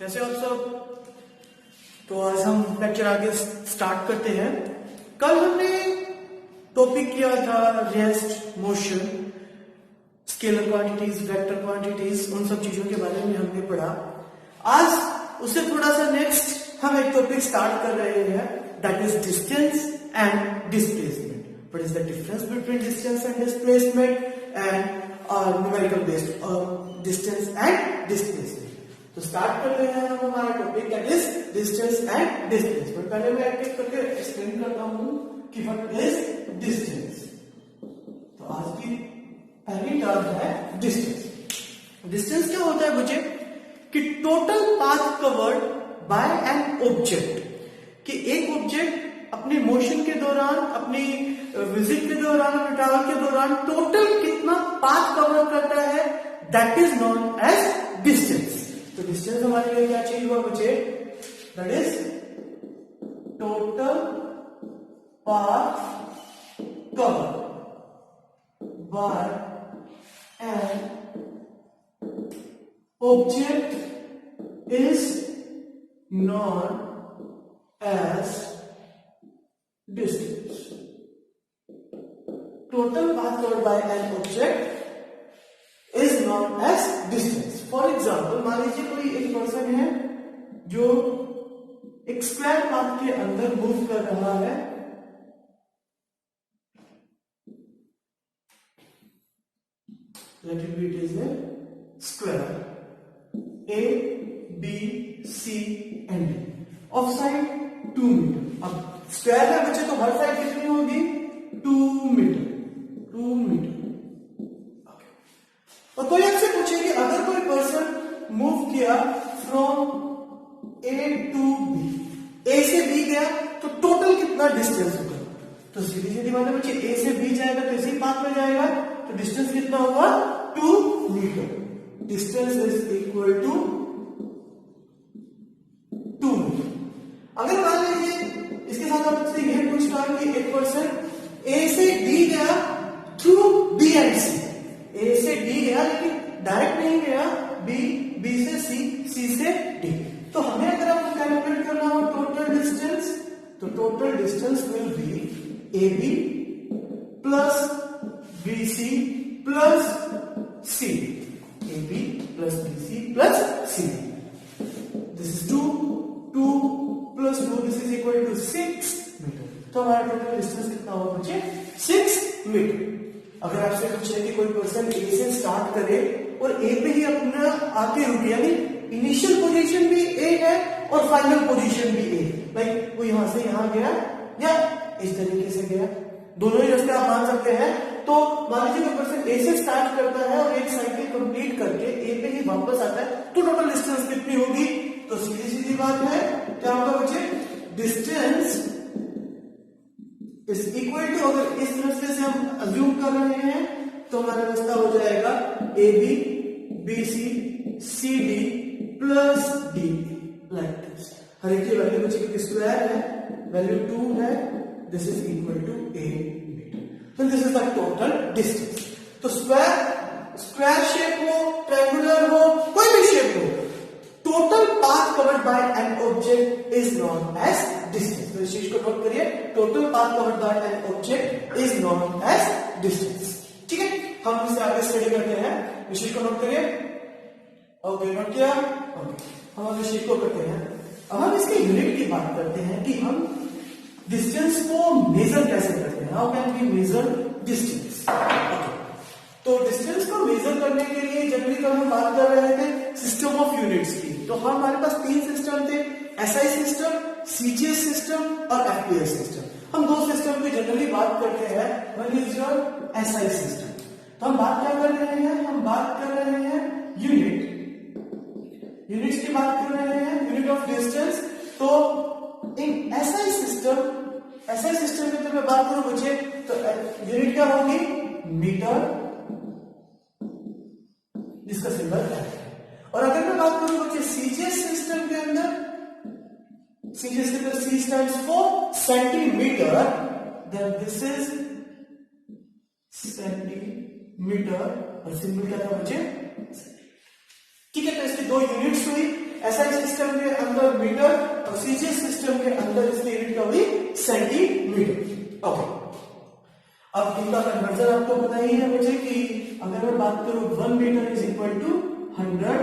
कैसे हो आप सब। तो आज हम लेक्चर आगे स्टार्ट करते हैं। कल हमने टॉपिक किया था rest, motion, scalar quantities, vector quantities, उन सब चीजों के बारे में हमने पढ़ा। आज उससे थोड़ा सा नेक्स्ट हम एक टॉपिक स्टार्ट कर रहे हैं, that is distance and displacement. What is the difference between distance and displacement and numerical based distance and displacement. तो स्टार्ट कर रहे हैं हम हमारा topic, that is distance and displacement. पहले मैं एक एक करके एक्सप्लेन करता हूं कि व्हाट इज डिस्टेंस। तो आज की पहली टर्म है डिस्टेंस। डिस्टेंस क्या होता है बच्चे कि total path covered by an object, कि एक ऑब्जेक्ट अपने मोशन के दौरान, अपनी विजिट के दौरान, अपने ट्रैवल के दौरान टोटल कितना पाथ कवर करता है, that is known as distance. तो डिस्टेंस हमारे लिए क्या चीज हुआ बच्चे, that is total path cover by an object is known as distance. Total path covered by an object is known as distance. For example, मान लीजिए कोई एक पर्सन है जो एक स्क्वायर पाथ के अंदर मूव कर रहा है, let it be it is a square A, B, C and D of side 2 metre. अब स्क्वायर है बच्चे, तो हर साइड कितनी होगी, 2 मीटर, 2 मीटर। और कोई आपसे पूछे कि अगर कोई पर्सन मूव किया from A to B, A से B गया तो टोटल कितना डिस्टेंस होगा। तो सीधी सीधी बात है बच्चे, A से B जाएगा तो इसी पाथ में जाएगा, तो डिस्टेंस कितना होगा, 2 metre. Distance is equal to 2 metre. अगर मान लीजिए इसके साथ आपसे यह पूछता है कि एक पर्सन A से D गया through B and C, A से D गया लेकिन डायरेक्ट नहीं गया, B से C से D। तो हमें अगर आपको कैलकुलेट करना हो टोटल डिस्टेंस, तो total distance will be AB plus BC plus C, AB plus BC plus C। This is 2 plus 2, this is equal to 6 metre. तो हमारा टोटल डिस्टेंस कितना होगा बच्चे, 6 मीटर। अगर आपसे पूछे कि कोई पर्सन ए से स्टार्ट करे और ए पे ही अपना आके रुके, यानी इनिशियल पोजीशन भी ए है और फाइनल पोजीशन भी ए, लाइक वो यहां से यहां गया या इस तरीके से गया, दोनों ही रास्ते आप मान सकते हैं। तो मान लीजिए कोई पर्सन ए से स्टार्ट करता है और एक साइकिल कंप्लीट करके ए पे ही वापस आता है, तो टोटल डिस्टेंस कितनी होगी। तो सीधी सीधी बात है, क्या होगा बच्चे, डिस्टेंस इज इक्वल टू, अगर इस रास्ते से हम अज्यूम कर रहे हैं तो हमारा रास्ता हो जाएगा AB BC CD plus D, like this. हर एक की वैल्यू बच्चे की स्क्वायर है, वैल्यू 2 है, this is equal to A metre. तो this is the total distance. तो स्क्वायर शेप हो, ट्रायंगुलर हो, कोई भी शेप हो, total path covered by an object is known as distance. तो इस चीज को नोट करिए, total path covered by an object is known as distance. ठीक है, हम इससे आगे स्टडी करते हैं। इस चीज को नोट करिए, ओके, नोट किया, ओके। हम अगले शीट को करते हैं। अब हम इसके यूनिट की बात करते हैं कि हम डिस्टेंस को मेजर कैसे करते हैं, how can we measure distance. तो डिस्टेंस को मेजर करने के लिए जनरली तो हम बात कर रहे थे सिस्टम ऑफ यूनिट्स की। तो हमारे पास 3 सिस्टम थे, SI सिस्टम, CGS सिस्टम और FPS सिस्टम। हम 2 सिस्टम की जनरली बात करते हैं, one is your SI system. तो हम बात क्या कर रहे हैं, हम बात कर रहे हैं यूनिट्स की बात कर रहे हैं, यूनिट ऑफ डिस्टेंस। तो इन SI सिस्टम की तो मैं बात करूं बच्चे, तो यूनिट क्या होगी, मीटर, जिसका सिंबल है। और अगर मैं बात करूं बच्चे CGS सिस्टम के अंदर, CGS के अंदर C stands for centimetre, then this is centimetre और सिंबल क्या था बच्चे, ठीक है। तो इसकी 2 यूनिट्स हुई। SI सिस्टम के अंदर मीटर और CGS सिस्टम के अंदर इसकी यूनिट क्या हुई सेंटीमीटर। ओके, अब इनका कन्वर्जन आपको पता ही है मुझे कि अगर मैं बात करूं 1 metre is equal to 100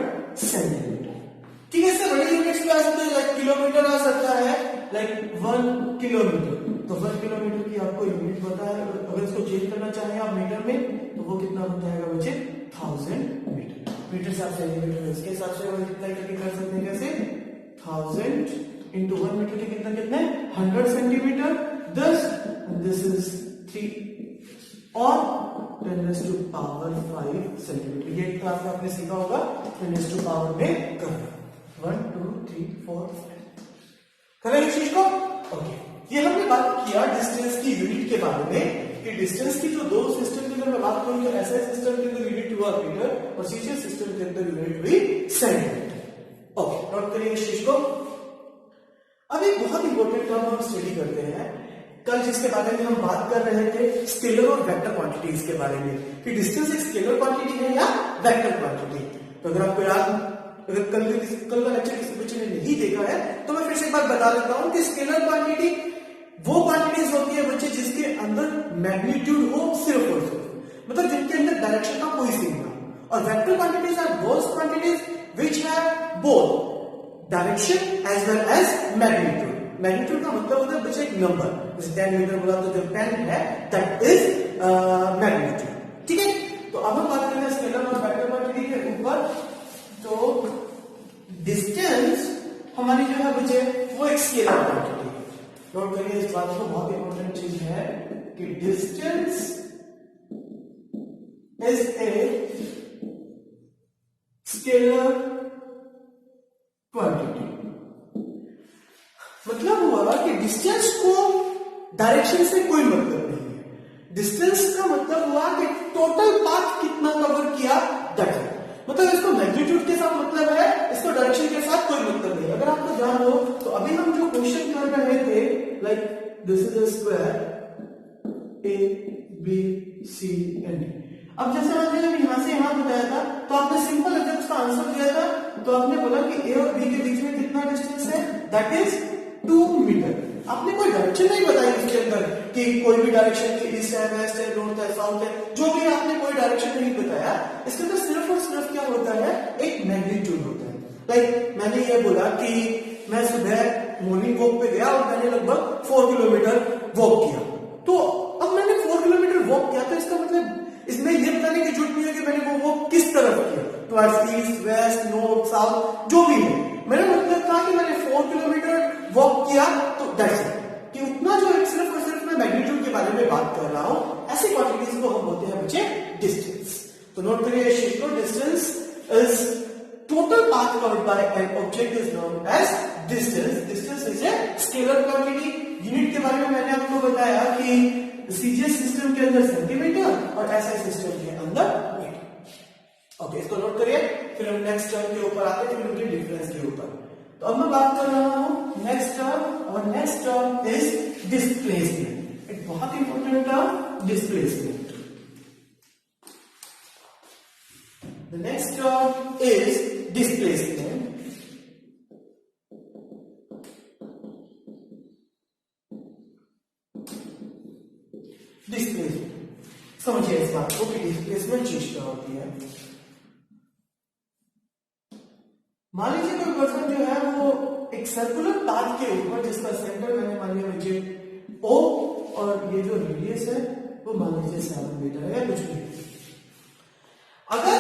centimetre. ठीक है, इससे बड़ी यूनिट्स भी आ सकते हैं, लाइक किलोमीटर आ सकता है, लाइक 1 किलोमीटर। तो 1 किलोमीटर की आपको यूनिट पता है, अगर इसको चेंज करना चाहें आप मीटर में तो वो कितना बन जाएगा बच्चे 1000 मीटर। मीटर से आप सेंटीमीटर इसके हिसाब से मल्टीप्लाई करके कर सकते हैं, कैसे 1000 इंटू 1 मीटर के कितने 100 सेंटीमीटर 10, दिस इज 3 और 10 टू पावर 5 सेंटीमीटर। ये क्लास में आपने सीखा होगा 10 टू पावर में करना 1 2 3 4 5 करें इस चीज को। ओके, ये हमने बात किया डिस्टेंस की यूनिट के बारे में कि डिस्टेंस की जो दो सिस्टम की अगर मैं बात करूं तो ऐसे सिस्टम के अंदर यूनिट हुआ मीटर और सीजीएस सिस्टम के अंदर यूनिट हुई सेंटीमीटर। ओके, नोट करिए इस चीज को। अब एक बहुत इंपॉर्टेंट टर्म हम स्टडी करते हैं कल, जिसके बारे में हम बात कर रहे थे स्केलर और वेक्टर क्वांटिटीज के बारे में कि डिस्टेंस एक स्केलर क्वांटिटी है या वेक्टर क्वांटिटी। तो अगर आपको याद, अगर कल का लेक्चर किसी बच्चे ने नहीं देखा है तो मैं फिर से एक बार बता देता हूं कि स्केलर क्वांटिटी वो क्वांटिटीज होती है बच्चे जिसके अंदर मैग्नीट्यूड हो सिर्फ और सिर्फ, मतलब जिनके अंदर डायरेक्शन का कोई सीन ना, और vector quantities are those quantities which have both direction as well as magnitude. Magnitude का मतलब होता है बच्चे एक नंबर, जैसे 10 मीटर बोला तो जो 10 है दैट इज मैग्नीट्यूड। ठीक है, तो अब हम बात करेंगे स्केलर और वेक्टर क्वांटिटी के ऊपर। तो डिस्टेंस हमारी जो है बच्चे वो एक स्केलर क्वांटिटी है। नोट करिए इस बात को, बहुत इंपॉर्टेंट चीज है कि distance is a scalar quantity. मतलब हुआ कि डिस्टेंस को डायरेक्शन से कोई मतलब नहीं है। डिस्टेंस का मतलब हुआ कि टोटल पाथ कितना कवर किया दैट है, मतलब इसको मैग्नीट्यूड के साथ मतलब है, इसको डायरेक्शन के साथ कोई मतलब नहीं। अगर आपको ध्यान हो तो अभी हम जो क्वेश्चन कर रहे थे like this is a square A B C and D. अब जैसे मैंने जब यहां से यहां बताया था तो आपने सिंपल जब उसका आंसर दिया था तो आपने बोला कि ए और बी के बीच में कितना डिस्टेंस है, दैट इज 2 मीटर। आपने कोई डायरेक्शन नहीं बताई उसके अंदर कि कोई भी डायरेक्शन की ईस्ट है वेस्ट है नॉर्थ है साउथ है, जो भी आपने कोई डायरेक्शन नहीं बताया। इसके अंदर सिर्फ और सिर्फ क्या होता है, एक मैग्नीट्यूड होता है। लाइक मैंने ये बोला कि मैं सुबह मॉर्निंग वॉक पे गया और मैंने लगभग 4 किलोमीटर वॉक किया, तो अब मैंने 4 किलोमीटर वॉक किया तो इसका मतलब इसमें ये बताने की जरूरत नहीं है कि मैंने वो वॉक किस तरफ किया, towards east west north south जो भी है। मैंने मतलब कहा कि मैंने 4 किलोमीटर वॉक किया, तो दैट्स इट, कि उतना जो सिर्फ और सिर्फ मैं मैग्नीट्यूड के बारे में बात कर रहा हूं। ऐसी क्वांटिटीज को हम बोलते हैं बच्चे डिस्टेंस। तो नोट करिए इस चीज को, distance is total path covered by an object is known as distance. Distance is a scalar quantity. Unit के बारे में मैंने आपको बताया कि सीजीएस सिस्टम के अंदर सेंटीमीटर और एसआई सिस्टम के अंदर मीटर। ओके, इसको नोट करिए। फिर हम नेक्स्ट टर्म के ऊपर आते हैं, फिर डिफरेंस के ऊपर। तो अब मैं बात कर रहा हूं नेक्स्ट टर्म, और नेक्स्ट टर्म इज डिस्प्लेसमेंट। एक बहुत important term displacement. The next term is displacement. Displacement समझिए इस बात को कि डिस्प्लेसमेंट चीज क्या होती है। मान लीजिए कोई पर्सन जो है वो एक सर्कुलर पाथ के ऊपर, जिसका सेंटर मैंने मान लिया मुझे ओ और ये जो रेडियस है वो मान लीजिए 7 मीटर है या कुछ भी। अगर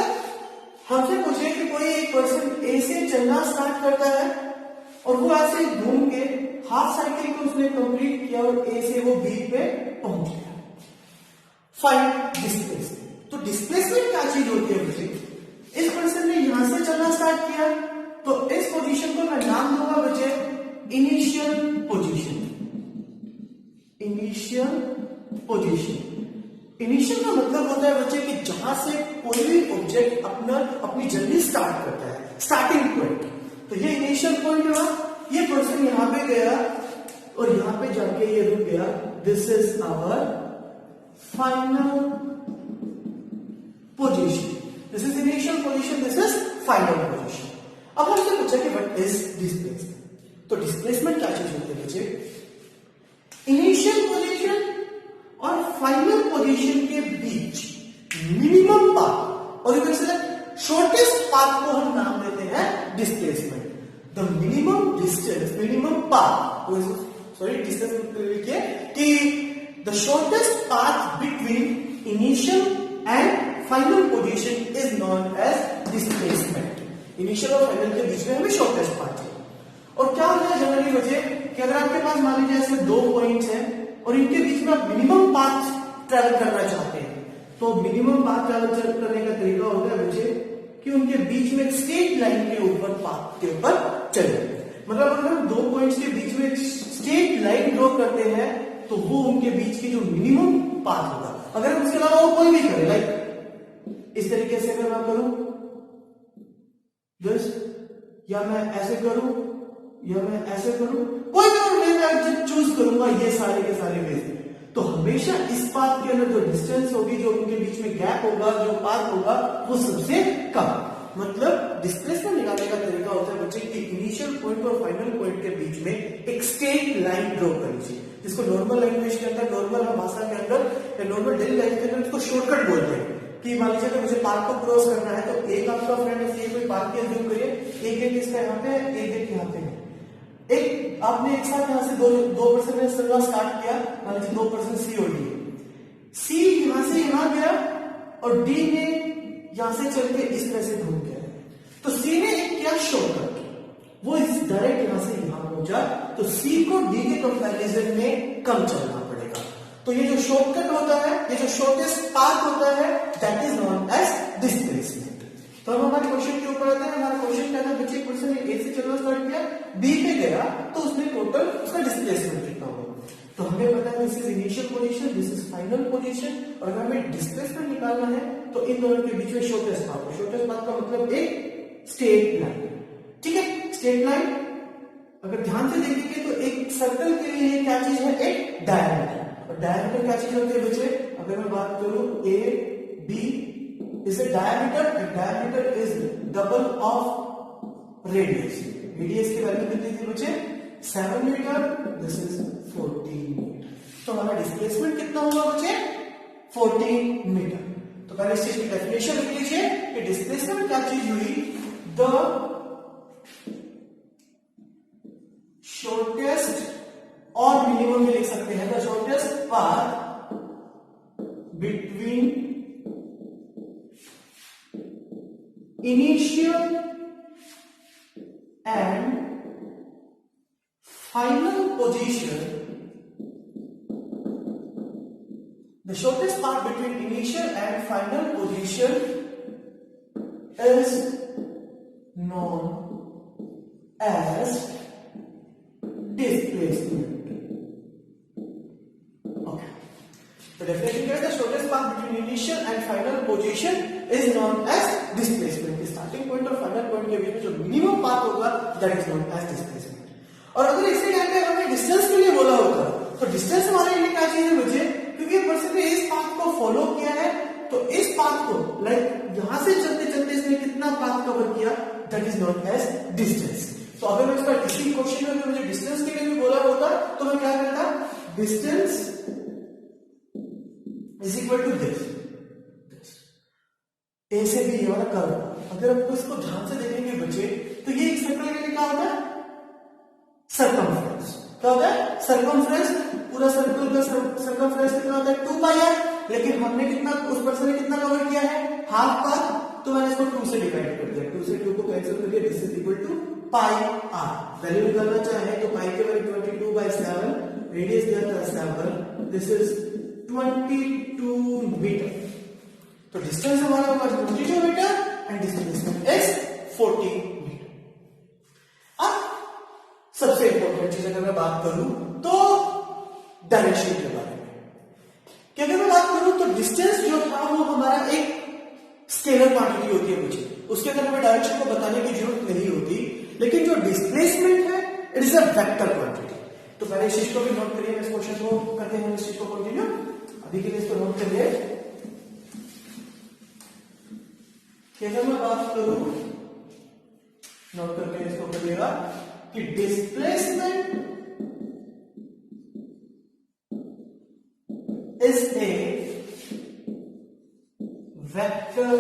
हमसे पूछे कि कोई एक पर्सन ए से चलना स्टार्ट करता है और वो ऐसे घूम के हाफ साइकिल को उसने कंप्लीट किया और ए से वो बी पे पहुंच गया, फाइंड डिस्प्लेसमेंट। तो डिस्प्लेसमेंट क्या चीज होती है बच्चे? इस पर्सन ने यहां से चलना स्टार्ट किया तो इस पोजीशन को मैं नाम दूंगा बच्चे initial position. Initial position, initial का मतलब होता है बच्चे कि जहां से कोई भी ऑब्जेक्ट अपनी जर्नी स्टार्ट करता है, स्टार्टिंग पॉइंट। तो ये इनिशियल पॉइंट हुआ। ये पर्सन यहां पे गया और यहां पे जाके ये रुक गया। This is our final position. This is initial position, this is final position. अब हमसे पूछा कि व्हाट इज डिस्प्लेसमेंट। तो डिस्प्लेसमेंट क्या चीज होती है बच्चे? इनिशियल पोजीशन और फाइनल पोजीशन के बीच मिनिमम पाथ और शॉर्टेस्ट पाथ को हम नाम देते हैं displacement. The minimum distance, minimum path, sorry distance कि the shortest path between initial and final position is known as displacement. Initial और फाइनल के बीच में हमें शॉर्टेस्ट पाथ चाहिए। और क्या होता है जनरली वजह कि अगर आपके पास मान लीजिए ऐसे दो पॉइंट्स हैं और इनके बीच में आप मिनिमम पाथ ट्रेवल करना चाहते हैं, तो मिनिमम पाथ ट्रेवल करने का तरीका होता है बच्चे कि उनके बीच में एक स्ट्रेट लाइन के ऊपर पाथ के ऊपर चले। मतलब अगर हम दो पॉइंट्स के बीच में एक स्ट्रेट लाइन ड्रॉ करते हैं तो वो उनके बीच की जो मिनिमम पाथ होगा। अगर उसके अलावा वो कोई भी करे, लाइक इस तरीके से अगर मैं करूं दिस, या मैं ऐसे करूं, या मैं ऐसे करूं, कोई भी मैं चूज करूंगा ये सारे के सारे वेज, तो हमेशा इस पाथ के अंदर जो डिस्टेंस होगी, जो उनके बीच में गैप होगा, जो पाथ होगा, वो सबसे कम। मतलब डिस्प्लेसमेंट निकालने का तरीका होता है बच्चे कि इनिशियल पॉइंट और फाइनल पॉइंट के बीच में एक स्ट्रेट लाइन ड्रॉ करनी चाहिए, जिसको नॉर्मल लैंग्वेज के अंदर, नॉर्मल भाषा के अंदर या नॉर्मल डेली लाइफ के अंदर इसको शॉर्टकट बोलते हैं। कि मान लीजिए मुझे पार्क को क्रॉस करना है, तो एक आपका फ्रेंड है, कोई पार्क के जूम करिए, एक इसका यहाँ पे, एक यहाँ पे है। एक आपने एक साथ यहां से दो पर्सन ने स्टार्ट किया, मान लीजिए 2% सी और डी, सी यहां से यहां गया और डी ने यहां से चल के इस तरह से घूम गया। तो सी ने एक किया शॉर्टकट, वो इस डायरेक्ट यहां से यहां पहुंचा, तो सी को डी के कंपैरिजन में कम चलना पड़ेगा। तो ये जो शॉर्टकट होता है, ये जो शॉर्टेस्ट पाथ होता है, that is known as displacement. तो हम हमारे क्वेश्चन के ऊपर आते हैं। हमारा क्वेश्चन क्या था बच्चे? पर्सन ने ए से चलना स्टार्ट किया, बी पे गया, तो उसने टोटल उसका डिस्प्लेसमेंट कितना होगा। तो हमें पता है this is initial position, this is final position, और अगर हमें डिस्प्लेसमेंट निकालना है तो इन दोनों के बीच में शॉर्टेस्ट पाथ है। शॉर्टेस्ट पाथ का मतलब एक स्ट्रेट लाइन, ठीक है। स्ट्रेट लाइन अगर ध्यान से देखेंगे तो एक सर्कल के लिए क्या चीज है? एक डायमीटर। और डायमीटर क्या चीज होती है बच्चे? अगर मैं बात करूं A B is a diameter, and diameter is double of radius. Radius की वैल्यू कितनी थी बच्चे? 7 मीटर, this is 14 मीटर। तो हमारा डिस्प्लेसमेंट कितना होगा बच्चे? 14 मीटर। तो पहले इस चीज की डेफिनेशन लिख लीजिए कि डिस्प्लेसमेंट क्या चीज हुई? द शॉर्टेस्ट, और मिनिमम में लिख सकते हैं, the shortest path between initial and final position, the shortest path between initial and final position is known as displacement. Okay, the definition is the shortest path between initial and final position is known as displacement. Starting point और final point के बीच में जो minimum path होगा that is known as displacement. और अगर इसके time पे हमने डिस्टेंस के लिए बोला होता तो डिस्टेंस हमारे लिए क्या चीज है मुझे? क्योंकि पर्सन ने इस पाथ को फॉलो किया है, तो इस पाथ को लाइक यहां से चलते चलते इसने कितना पाथ कवर किया, that is known as distance. तो अगर मैं इसका इसी क्वेश्चन में मुझे डिस्टेंस के लिए भी बोला होता तो मैं क्या करता? Distance is equal to this, A से बी ये वाला कर्व। अगर आपको इसको ध्यान से देखेंगे बच्चे तो ये एक सर्कल के लिए क्या होता है? सर्कमफ्रेंस। क्या होता है? सर्कमफ्रेंस। पूरा सर्कल का सर्कमफ्रेंस कितना होता है? 2 पाई आर। लेकिन हमने कितना, उस पर्सन ने कितना कवर किया है? Half path. तो मैंने इसको 2 से डिवाइड कर दिया, 2 से 2 को कैंसिल कर दिया, this is equal to pi R. Value निकालना चाहे तो पाई के वैल्यू 22/7, रेडियस दिया था 7, दिस इज 22 मीटर। तो डिस्टेंस हमारा होगा 22 metre and displacement is 40 metre. अब सबसे इंपॉर्टेंट चीज अगर मैं बात करूं तो डायरेक्शन के बारे में, कि अगर मैं बात करूं तो डिस्टेंस जो था वो हमारा एक स्केलर क्वांटिटी होती है मुझे, उसके अंदर हमें डायरेक्शन को बताने की जरूरत नहीं होती। लेकिन जो डिस्प्लेसमेंट है it is a vector quantity. तो पहले इस चीज को भी नोट करिए, इस क्वेश्चन को करते हैं इस चीज को कंटिन्यू। अभी के लिए इसको नोट करिए कि अगर मैं बात करूं नोट करके इसको करिएगा कि displacement is a vector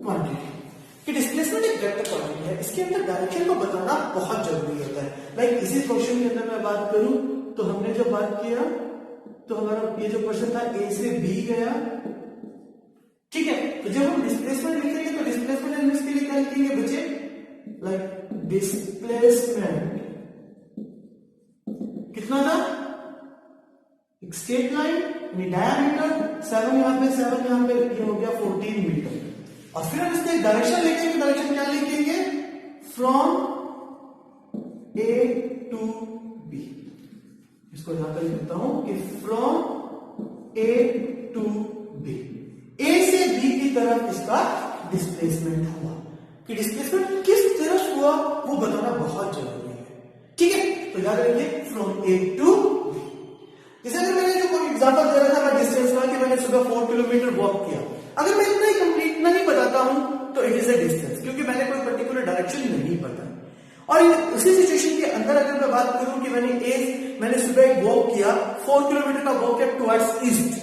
quantity. कि डिस्प्लेसमेंट एक वेक्टर क्वांटिटी है, इसके अंदर डायरेक्शन को बताना बहुत जरूरी होता है। लाइक इसी क्वेश्चन के अंदर मैं बात करूं तो हमने जब बात किया तो हमारा ये जो क्वेश्चन था ए से बी गया, ठीक है। तो जब हम डिस्प्लेसमेंट लिखेंगे तो डिस्प्लेसमेंट हम इसके लिए क्या लिखेंगे बच्चे, लाइक डिस्प्लेसमेंट कितना था, एक स्ट्रेट लाइन डायमीटर 7 यहां पे 7 यहां पे, ये हो गया 14 मीटर। और फिर हम इसके डायरेक्शन लिखेंगे, डायरेक्शन क्या लिखेंगे, फ्रॉम ए टू बी। इसको यहां पर लिखता हूं कि फ्रॉम ए टू बी, ए से बी की तरफ इसका डिस्प्लेसमेंट हुआ। कि डिस्प्लेसमेंट किस तरफ हुआ वो बताना बहुत जरूरी है, ठीक है। तो याद रखिए फ्रॉम ए टू बी। जैसे अगर मैंने जो कोई एग्जांपल दे रहा था मैं डिस्टेंस का कि मैंने सुबह 4 किलोमीटर वॉक किया, अगर मैं इतना ही कंप्लीट नहीं बताता हूं तो इट इज अ डिस्टेंस, क्योंकि मैंने कोई पर्टिकुलर डायरेक्शन नहीं पता। और उसी सिचुएशन के अंदर अगर मैं बात करूं कि मैंने सुबह एक वॉक किया, 4 किलोमीटर का वॉक किया towards east,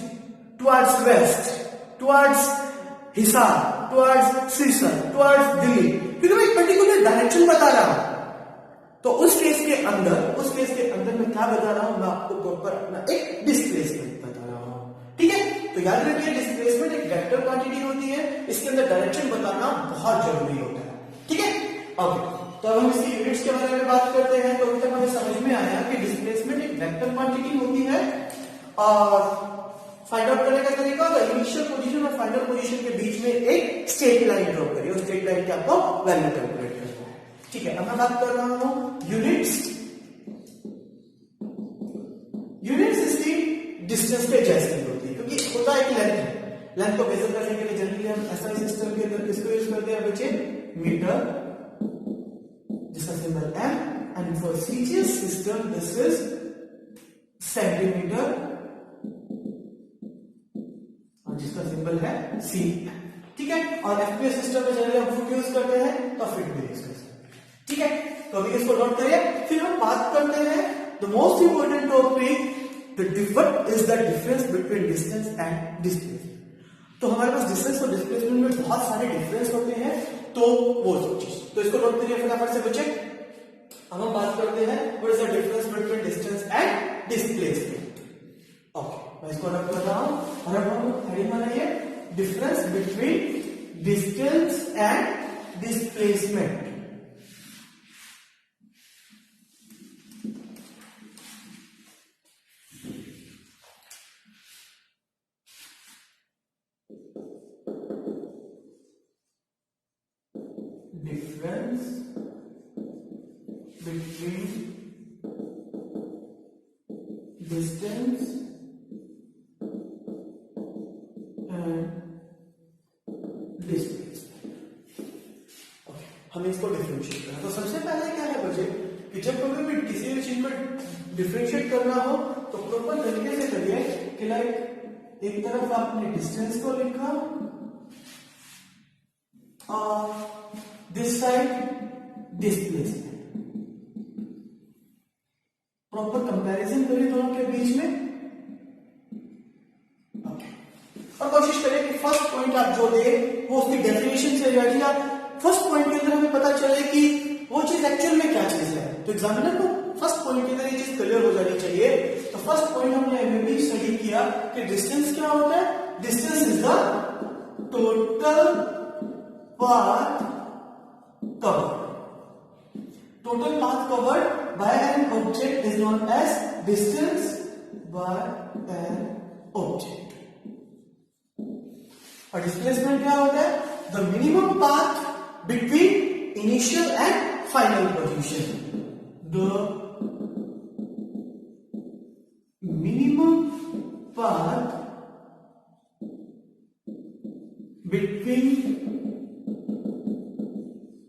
towards west, towards Hisar, towards सीसर, टुवर्ड्स दिल्ली, क्योंकि मैं एक पर्टिकुलर डायरेक्शन बता रहा हूं। तो उस केस के अंदर मैं क्या बता रहा हूं, मैं आपको प्रॉपर अपना एक डिस्प्लेसमेंट बता रहा हूं, ठीक है। तो याद रखिए डिस्प्लेसमेंट एक वेक्टर क्वांटिटी होती है, इसके अंदर डायरेक्शन बताना बहुत जरूरी होता है, ठीक है। ओके, तो अब हम इसकी यूनिट्स के बारे में बात करते हैं। तो अभी तक हमें समझ में आया कि डिस्प्लेसमेंट एक वेक्टर क्वांटिटी होती है और फाइंड आउट करने का तरीका होगा इनिशियल पोजीशन और फाइनल पोजीशन के बीच में एक स्ट्रेट लाइन ड्रॉ करिए, उस स्ट्रेट लाइन की आपको वैल्यू कैलकुलेट करना है, ठीक है। अब मैं बात कर रहा हूं यूनिट्स इसकी डिस्टेंस पे जैसे होती है, क्योंकि होता है कि लेंथ को मेजर करने के लिए जनरली हम एसआई सिस्टम के अंदर किसको यूज करते हैं बच्चे, मीटर, जिसका symbol M, and for CGS system this is centimetre और जिसका सिंबल है सी, ठीक है। और एफपीएस सिस्टम में जनरली हम फुट यूज करते हैं तो फीट भी यूज करते हैं, ठीक है। तो अभी इसको नोट करिए। फिर हम बात करते हैं the most important topic, what is the difference between distance and displacement। तो हमारे पास डिस्टेंस और डिस्प्लेसमेंट में बहुत सारे डिफरेंस होते हैं, तो वो सब चीज, तो इसको नोट करिए फटाफट से बच्चे। अब हम बात करते हैं what is the difference between distance and displacement। Okay, मैं इसको नोट कर रहा हूं और अब हम हेडिंग बनाइए, difference between distance and displacement. Difference between distance and displacement। Okay, हमें इसको डिफरेंशिएट करना। तो सबसे पहले क्या है बच्चे कि जब कभी भी किसी भी चीज में डिफरेंशिएट करना हो तो प्रॉपर तरीके से करिए कि लाइक एक तरफ आपने डिस्टेंस को लिखा और this side displacement, proper comparison करिए दोनों के बीच में। ओके, और कोशिश करिए कि फर्स्ट पॉइंट आप जो दे वो उसकी डेफिनेशन से रिलेटेड, आप फर्स्ट पॉइंट के अंदर हमें पता चले कि वो चीज एक्चुअल में क्या चीज है। तो एग्जामिनर को फर्स्ट पॉइंट के अंदर ये चीज क्लियर हो जानी चाहिए। तो फर्स्ट पॉइंट हमने अभी भी स्टडी किया कि डिस्टेंस क्या होता है, distance is the total path covered. Total path covered by an object is known as distance by an object. और displacement क्या होता है, the minimum path between initial and final position. The minimum path between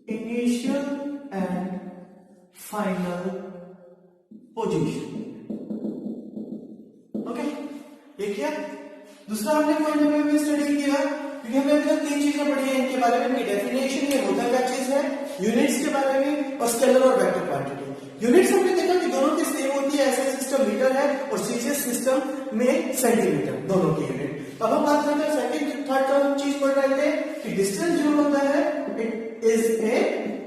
initial and final position। Okay, ये क्या दूसरा हमने point में study किया क्योंकि हमें अभी तक तीन चीजें पढ़ी है इनके बारे में, इनकी डेफिनेशन, ये होता क्या चीज है, यूनिट्स के बारे में, और स्केलर और वेक्टर क्वांटिटी। यूनिट्स हमने देखा कि दोनों की सेम होती है, एसआई सिस्टम मीटर है और सीजीएस सिस्टम में सेंटीमीटर, दोनों की यूनिट। अब हम बात करते हैं सेकंड थर्ड चीज पढ़ रहे थे कि डिस्टेंस जो होता है it is a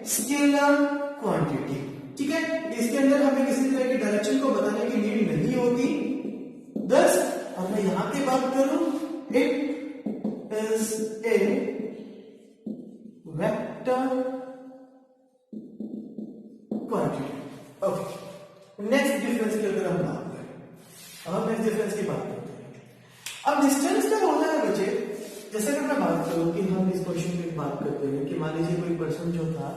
scalar quantity. ठीक है, इसके अंदर हमें किसी तरह की डायरेक्शन को बताने की नीड नहीं होती। दस अब मैं यहां की बात करूं, it is A vector quantity. Okay, next difference की अगर हम बात करें, अब हम नेक्स्ट डिफरेंस की बात करते हैं। अब डिस्टेंस क्या होता है बच्चे, जैसे अगर मैं बात करूं कि हम इस क्वेश्चन में बात करते हैं कि मान लीजिए कोई पर्सन जो था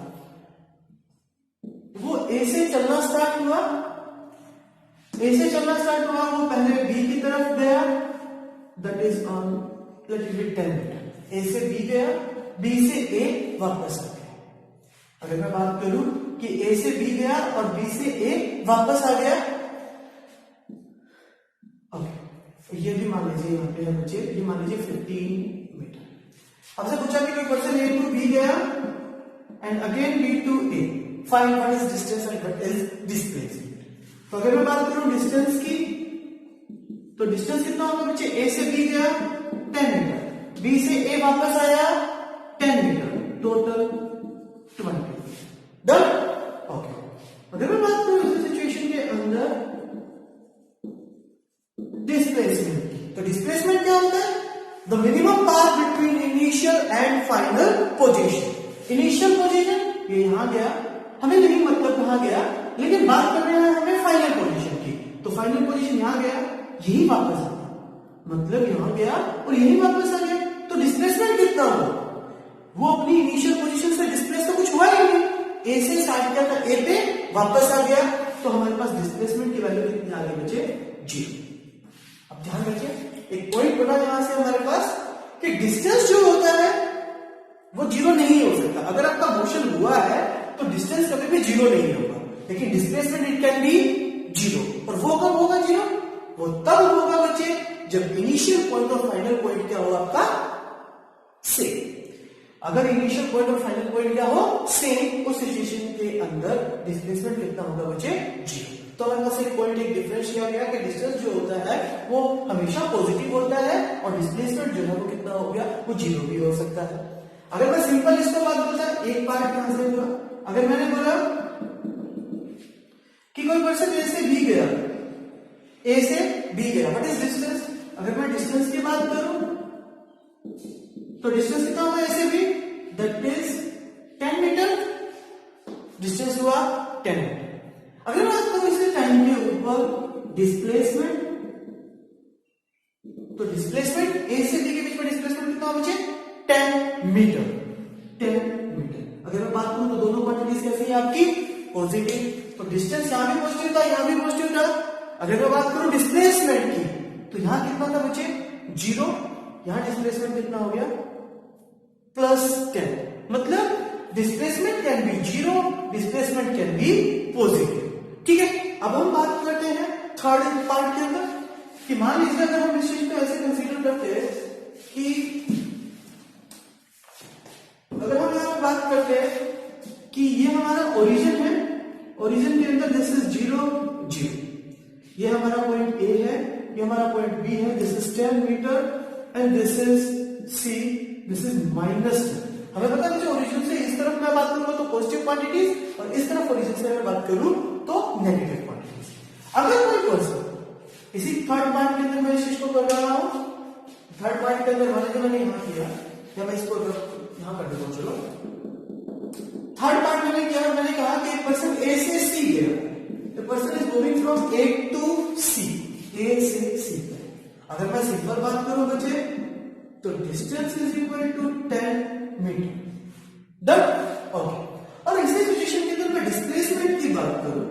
वो ए से चलना स्टार्ट हुआ, ए से चलना स्टार्ट हुआ, वो पहले बी की तरफ गया, that is on let it be 10 metre. A से बी गया, बी से ए वापस आ गया। अगर मैं बात करूं कि ए से बी गया और बी से ए वापस आ गया, ओके, ये भी मान लीजिए यहां पे है बच्चे, ये मान लीजिए 15 मीटर। आपसे पूछा कि कोई पर्सन ए टू बी गया and again B to A, find what is distance and what is displacement. तो अगर मैं बात करूं डिस्टेंस की, तो डिस्टेंस कितना होगा बच्चे, ए से बी गया 10 मीटर, बी से ए वापस आया 10 मीटर, टोटल 20। डन। ओके, अगर मैं बात करूं इस सिचुएशन के अंदर डिस्प्लेसमेंट की, तो डिस्प्लेसमेंट क्या होता है, the minimum path between initial and final position. Initial position ये यहां गया, हमें नहीं मतलब कहां गया, लेकिन बात कर रहे हैं हमें फाइनल पोजीशन की, तो फाइनल पोजीशन यहां गया, यही वापस आ गया, मतलब यहां गया और यही वापस आ गया, तो डिस्प्लेसमेंट कितना हुआ, वो अपनी इनिशियल पोजीशन से डिस्प्लेस तो कुछ हुआ ही नहीं, ए से स्टार्ट किया था, ए पे वापस आ गया, तो हमारे पास डिस्प्लेसमेंट की वैल्यू कितनी आ गई बच्चे, 0। अब ध्यान रखिए, एक पॉइंट बना यहां से हमारे पास कि डिस्टेंस जो होता है वो 0 नहीं हो सकता। अगर आपका मोशन हुआ है तो डिस्टेंस कभी भी 0 नहीं होगा, लेकिन डिस्प्लेसमेंट इट कैन बी 0। और वो कब होगा 0? वो तब होगा बच्चे जब इनिशियल पॉइंट और फाइनल पॉइंट क्या हो आपका सेम। अगर इनिशियल पॉइंट और फाइनल पॉइंट क्या हो सेम, उस सिचुएशन के अंदर डिस्प्लेसमेंट कितना होगा बच्चे, 0। तो हमारे पास एक पॉइंट एक डिफरेंस किया गया कि डिस्टेंस जो होता है वो हमेशा पॉजिटिव होता है और डिस्प्लेसमेंट जो है वो कितना हो गया, वो 0 भी हो सकता है। अगर मैं सिंपल इसको बात बोलता है, एक पार्ट यहां से हुआ, अगर मैंने बोला कि कोई पर्सन ए से बी गया, ए से बी गया, व्हाट इज डिस्टेंस, अगर मैं डिस्टेंस की बात करूं तो डिस्टेंस कितना होगा ए से B, that is 10 metre, distance हुआ 10 मीटर। अगर बात करूं इसे टाइम के ऊपर डिस्प्लेसमेंट, तो डिस्प्लेसमेंट ए से बी के बीच में डिस्प्लेसमेंट कितना होगा मुझे, 10 मीटर, 10 मीटर। अगर मैं बात करूं तो दोनों क्वांटिटीज कैसी है आपकी, पॉजिटिव, तो डिस्टेंस यहां भी पॉजिटिव था, यहां भी पॉजिटिव था। अगर मैं बात करूं डिस्प्लेसमेंट की, तो यहां कितना था बच्चे, 0, यहां डिस्प्लेसमेंट कितना हो गया, +10, मतलब displacement can be 0, displacement can be positive. ठीक है, अब हम बात करते हैं थर्ड पार्ट के अंदर कि मान लीजिए अगर हम इस चीज को ऐसे कंसीडर करते हैं कि अगर हम यहां बात करते हैं कि ये हमारा ओरिजिन है, ओरिजिन के अंदर दिस इज 0 0, ये हमारा पॉइंट ए है, ये हमारा पॉइंट बी है, this is 10 metre and this is C, this is -10। हमें पता है कि ओरिजिन से इस तरफ मैं बात करूंगा तो पॉजिटिव क्वांटिटीज और इस तरफ ओरिजिन से मैं बात करूं तो नेगेटिव क्वांटिटीज। अगर कोई पर्सन इसी थर्ड पार्ट के अंदर मैं इस चीज को कर रहा हूं, थर्ड पार्ट के अंदर मैंने यहां किया, या मैं इसको यहां कर देता हूं, चलो थर्ड पार्ट मैंने किया, मैंने कहा कि एक पर्सन ए से सी गया, the person is moving from A to C, A से सी। अगर मैं सिंपल बात करूं बच्चे तो distance is equal to 10 metre, done. Okay, और इसी सिचुएशन के अंदर मैं डिस्प्लेसमेंट की बात करूं,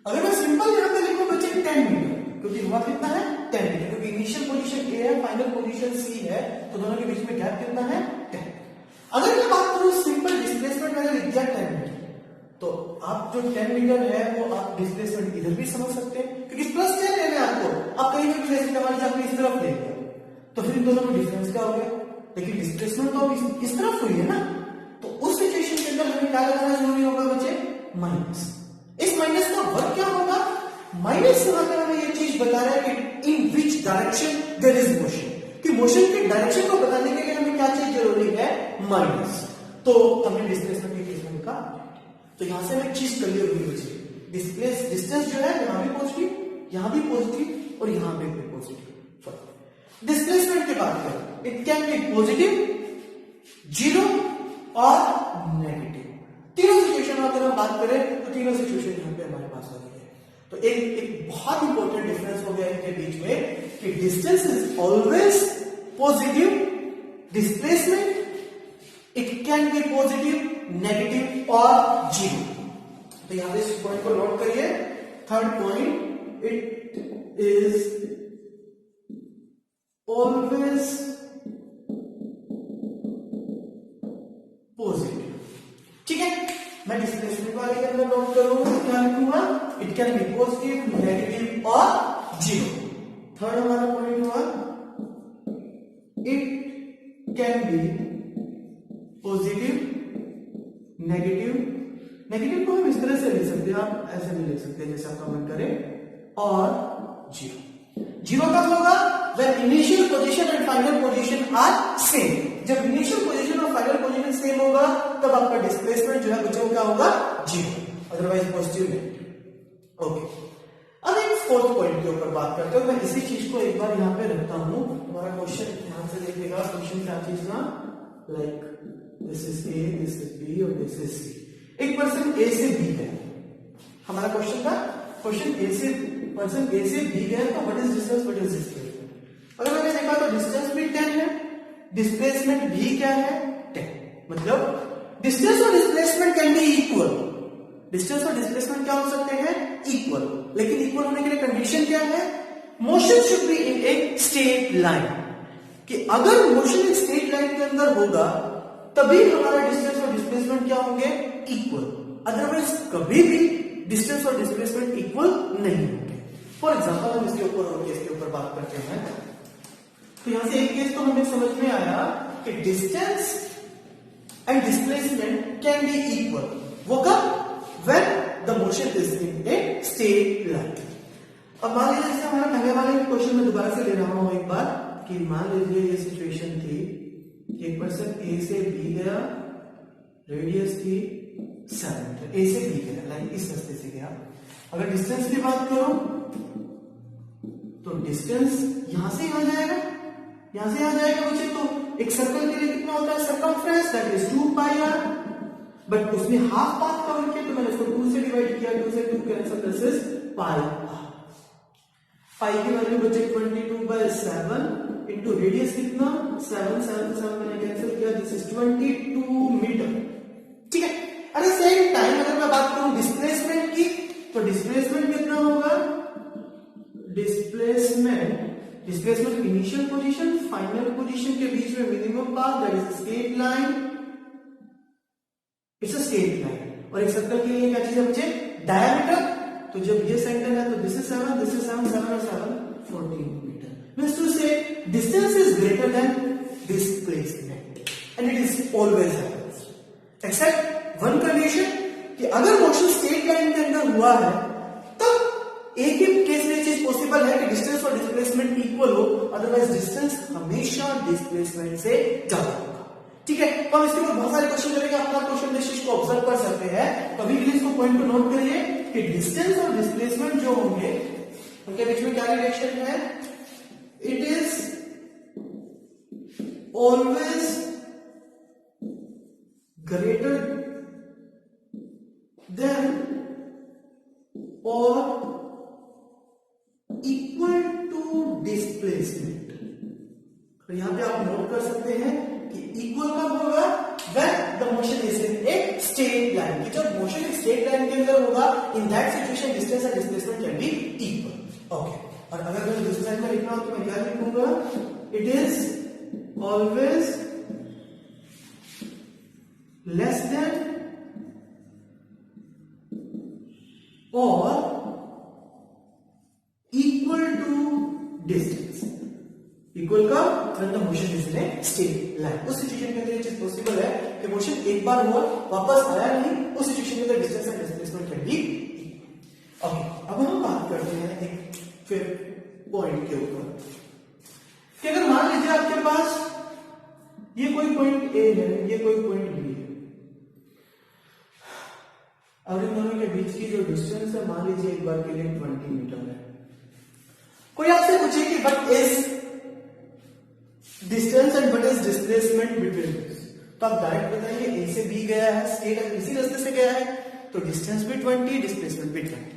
अगर मैं सिंपल यहां पे लिखूं बच्चे 10 मीटर, क्योंकि हुआ कितना है 10 मीटर, क्योंकि इनिशियल पोजीशन ए है, फाइनल पोजीशन सी है, तो दोनों के बीच में गैप कितना है 10। अगर मैं बात करूं सिंपल डिस्प्लेसमेंट मैंने लिख दिया 10 मीटर, तो आप जो 10 मीटर है वो आप डिस्प्लेसमेंट इधर भी समझ सकते हैं, क्योंकि +10 है आपको, आप कहीं ये भी ऐसे मान लीजिए आपने इस तरफ ले लिया तो फिर इन दोनों में डिफरेंस क्या हो गया, लेकिन डिस्प्लेसमेंट तो अब इस तरफ हुई है ना, तो उस सिचुएशन के अंदर हमें क्या लगाना जरूरी होगा बच्चे, माइनस। इस माइनस का वर्क क्या होगा, माइनस यहां पर हमें ये चीज बता रहा है कि in which direction there is motion, कि मोशन की डायरेक्शन को बताने के लिए हमें क्या चीज जरूरी है, माइनस। तो हमने डिस्प्लेसमेंट के केस में लिखा, तो यहां से हमें एक चीज क्लियर हुई बच्चे, डिस्प्लेस डिस्टेंस जो है यहां भी पॉजिटिव, यहां भी पॉजिटिव और यहां पे भी पॉजिटिव। डिस्प्लेसमेंट की बात करें, it can be positive, zero और नेगेटिव। तीनों सिचुएशन अगर हम बात करें तो तीनों सिचुएशन यहां पे हमारे पास आ रही है। तो एक बहुत इंपॉर्टेंट डिफरेंस हो गया इनके बीच में कि distance is always positive, displacement it can be positive, negative और जीरो। तो यहां पे इस पॉइंट को नोट करिए। Third point, it is always positive. ठीक है, मैं डिस्प्लेसमेंट वाले के अंदर नोट करूंगा, क्या लिखूंगा, it can be positive, negative और जीरो। थर्ड हमारा पॉइंट हुआ, it can be positive, negative, negative को हम इस तरह से ले सकते हैं, आप ऐसे भी ले सकते हैं जैसे आप कमेंट करें, और जीरो। जीरो कब होगा, when initial position and final position are same। जब इनिशियल पोजीशन और फाइनल पोजीशन सेम होगा तब आपका डिस्प्लेसमेंट जो है बच्चों क्या होगा, zero, otherwise positive negative. Okay, अब एक फोर्थ पॉइंट के ऊपर बात करते हैं। मैं इसी चीज को एक बार यहाँ पे रखता हूं, हमारा क्वेश्चन ध्यान से देखिएगा। क्वेश्चन क्या चीज ना, like this is A, this is B और दिस इज सी। एक पर्सन ए से बी है, हमारा क्वेश्चन था, क्वेश्चन ए से पर्सन ए से बी गया तो what is distance, what is displacement. अगर मैंने देखा तो डिस्टेंस भी 10 है, डिस्प्लेसमेंट भी क्या है, 10। मतलब डिस्टेंस और displacement can be equal, distance और डिस्प्लेसमेंट क्या हो सकते हैं, इक्वल। लेकिन इक्वल होने के लिए कंडीशन क्या है, motion should be in a straight line, कि अगर मोशन एक स्ट्रेट लाइन के अंदर होगा तभी हमारा डिस्टेंस और डिस्प्लेसमेंट क्या होंगे, इक्वल, अदरवाइज कभी भी डिस्टेंस और डिस्प्लेसमेंट इक्वल नहीं होंगे। फॉर एग्जांपल हम इसके ऊपर और केस के ऊपर बात करते हैं। तो यहां से एक केस तो हमें समझ में आया कि distance and displacement can be equal, वो कब, when the motion is in a straight line. अब मान लीजिए जैसे हमारा पहले वाले क्वेश्चन में दोबारा से ले रहा हूं एक बार, कि मान लीजिए ये सिचुएशन थी, एक पर्सन ए से बी गया, रेडियस थी 7, ए से बी गया, लाइक इस रास्ते से गया। अगर डिस्टेंस की बात करो तो डिस्टेंस यहां से यहां जाएगा, यहां से यहां जाएगा बच्चे। तो एक सर्कल के लिए कितना होता है, circumference, that is 2 pi R, but उसमें हाफ पाथ कवर किया तो मैंने उसको 2 से डिवाइड किया, 2 से 2 cancel, this is pi r. Pi की वैल्यू बच्चे 22/7 इंटू रेडियस कितना, 7, 7 से 7 मैंने कैंसिल किया, दिस इज 22 मीटर। ठीक है, एट द सेम टाइम अगर मैं बात करूं डिस्प्लेसमेंट की, तो डिस्प्लेसमेंट कितना होगा, displacement initial position final position के बीच में minimum path, that is straight line, it's a straight line. और एक सर्कल के लिए क्या चीज है बच्चे, डायमीटर। तो जब ये सेंटर है तो दिस इज 7, दिस इज 7, 7 और 7 14 मीटर। मींस टू से distance is greater than displacement and it is always happens except one condition, कि अगर मोशन स्ट्रेट लाइन के अंदर हुआ है तब एक ही केस में चीज पॉसिबल है कि डिस्टेंस और डिस्प्लेसमेंट इक्वल हो, अदरवाइज डिस्टेंस हमेशा डिस्प्लेसमेंट से ज्यादा होगा। ठीक है, तो हम इसके ऊपर बहुत सारे क्वेश्चन करेंगे, अपना क्वेश्चन बेसिस को ऑब्जर्व कर सकते हैं। कभी भी इसको पॉइंट को नोट करिए कि डिस्टेंस और डिस्प्लेसमेंट जो होंगे उनके बीच में क्या रिलेशन है, it is always greater than और इक्वल टू डिस्प्लेसमेंट। तो यहां पे आप नोट कर सकते हैं कि इक्वल कब होगा, when the motion is in a straight line, कि जब मोशन एक स्ट्रेट लाइन के अंदर होगा, in that situation distance and displacement can be equal. Okay, और अगर मैं दूसरे साइड में लिखना हो तो मैं क्या लिखूंगा, it is always less than or equal to distance equal का when the motion is in a straight line. उस सिचुएशन के अंदर ये चीज पॉसिबल है कि मोशन एक बार हुआ वापस आया नहीं, उस सिचुएशन के अंदर distance and displacement can be okay. अब हम बात करते हैं एक फिर पॉइंट के ऊपर कि अगर मान लीजिए आपके पास ये कोई पॉइंट ए है, ये कोई पॉइंट बी है, और इन दोनों के बीच की जो डिस्टेंस है मान लीजिए एक बार के लिए 20 मीटर है। कोई आपसे पूछे कि what is distance and what is displacement between this, तो आप डायरेक्ट बताएंगे ए से बी गया है, स्ट्रेट इसी रास्ते से गया है, तो डिस्टेंस भी 20, डिस्प्लेसमेंट भी 20।